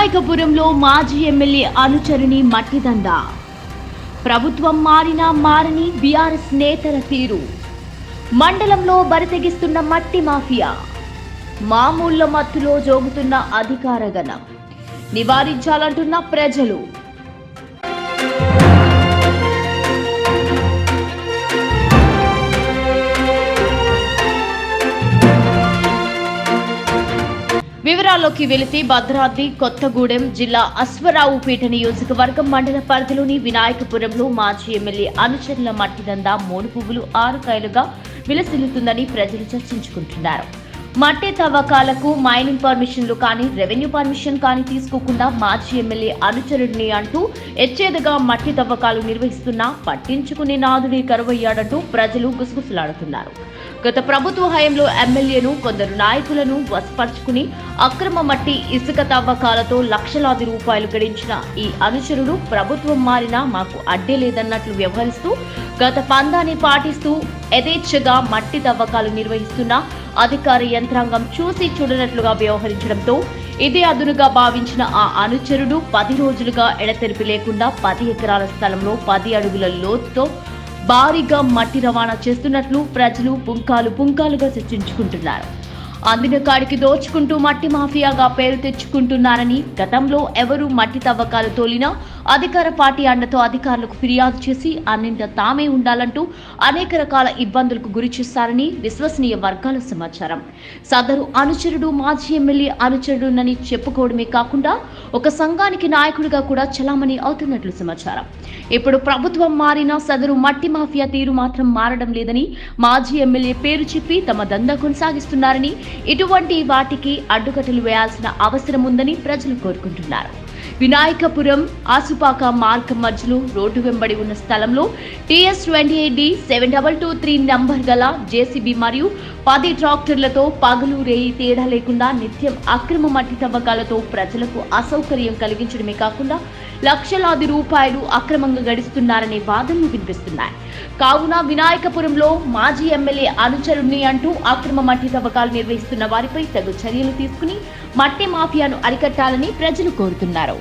వినాయకపురంలో మాజీ ఎమ్మెల్యే అనుచరుని మట్టిదండ. ప్రభుత్వం మారినా మారని బీఆర్ఎస్ నేతల తీరు. మండలంలో బరితెగిస్తున్న మట్టి మాఫియా. మామూళ్ల మత్తులో జోగుతున్న అధికార గణం. నివారించాలంటున్న ప్రజలు. వివరాల్లోకి వెళితే భద్రాద్రి కొత్తగూడెం జిల్లా అశ్వరావుపేట నియోజకవర్గం మండల పరిధిలోని వినాయకపురంలో మాజీ ఎమ్మెల్యే అనుచరుల మట్టిదందా మోను పువ్వులు 6 కాయలుగా విలసిల్లుతుందని ప్రజలు చర్చించుకుంటున్నారు. మట్టి తవ్వకాలకు మైనింగ్ పర్మిషన్లు కానీ రెవెన్యూ పర్మిషన్ కానీ తీసుకోకుండా మాజీ ఎమ్మెల్యే అనుచరుడిని అంటూ ఎచ్చేదగా మట్టి తవ్వకాలు నిర్వహిస్తున్నా పట్టించుకునే నాదుడే కరువయ్యాడంటూ ప్రజలు గుసగుసలాడుతున్నారు. గత ప్రభుత్వ హయాంలో ఎమ్మెల్యేను కొందరు నాయకులను వశపరుచుకుని అక్రమ మట్టి ఇసుక తవ్వకాలతో లక్షలాది రూపాయలు గడించిన ఈ అనుచరుడు ప్రభుత్వం మారినా మాకు అడ్డే లేదన్నట్లు వ్యవహరిస్తూ గత పందాన్ని పాటిస్తూ యథేచ్ఛగా మట్టి తవ్వకాలు నిర్వహిస్తున్న అధికార యంత్రాంగం చూసి చూడనట్లుగా వ్యవహరించడంతో ఇదే అదునుగా భావించిన ఆ అనుచరుడు 10 రోజులుగా ఎడతెరిపి లేకుండా 10 ఎకరాల స్థలంలో 10 అడుగుల లోతుతో భారీగా మట్టి రవాణా చేస్తున్నట్లు ప్రజలు పుంకాలుగా చర్చించుకుంటున్నారు. అందిన కాడికి దోచుకుంటూ మట్టి మాఫియాగా పేరు తెచ్చుకుంటున్నారని, గతంలో ఎవరు మట్టి తవ్వకాలు తోలినా అధికార పార్టీ అండతో అధికారులకు ఫిర్యాదు చేసి అన్నింట తామే ఉండాలంటూ అనేక రకాల ఇబ్బందులకు గురి చేస్తారని విశ్వసనీయ వర్గాల సమాచారం. సదరు అనుచరుడు మాజీ ఎమ్మెల్యే అనుచరుడునని చెప్పుకోవడమే కాకుండా ఒక సంఘానికి నాయకుడిగా కూడా చలామణి అవుతున్నట్లు సమాచారం. ఇప్పుడు ప్రభుత్వం మారినా సదరు మట్టి మాఫియా తీరు మాత్రం మారడం లేదని, మాజీ ఎమ్మెల్యే పేరు చెప్పి తమ దందా కొనసాగిస్తున్నారని, ఇటువంటి వాటికి అడ్డుకట్టలు వేయాల్సిన అవసరం ఉందని ప్రజలు కోరుకుంటున్నారు. వినాయకపురం ఆసుపాక మార్గం మధ్యలో రోడ్డు వెంబడి ఉన్న స్థలంలో TS28D 7223 నంబర్ గల జేసీబీ మరియు 10 ట్రాక్టర్లతో పగలు రేయి తేడా లేకుండా నిత్యం అక్రమ మట్టి తవ్వకాలతో ప్రజలకు అసౌకర్యం కలిగించడమే కాకుండా లక్షలాది రూపాయలు అక్రమంగా గడిస్తున్నారనే వాదనలు వినిపిస్తున్నాయి. కావున వినాయకపురంలో మాజీ ఎమ్మెల్యే అనుచరుణ్ణి అంటూ అక్రమ మట్టి తవ్వకాలు నిర్వహిస్తున్న వారిపై తగు చర్యలు తీసుకుని మట్టి మాఫియాను అరికట్టాలని ప్రజలు కోరుతున్నారు.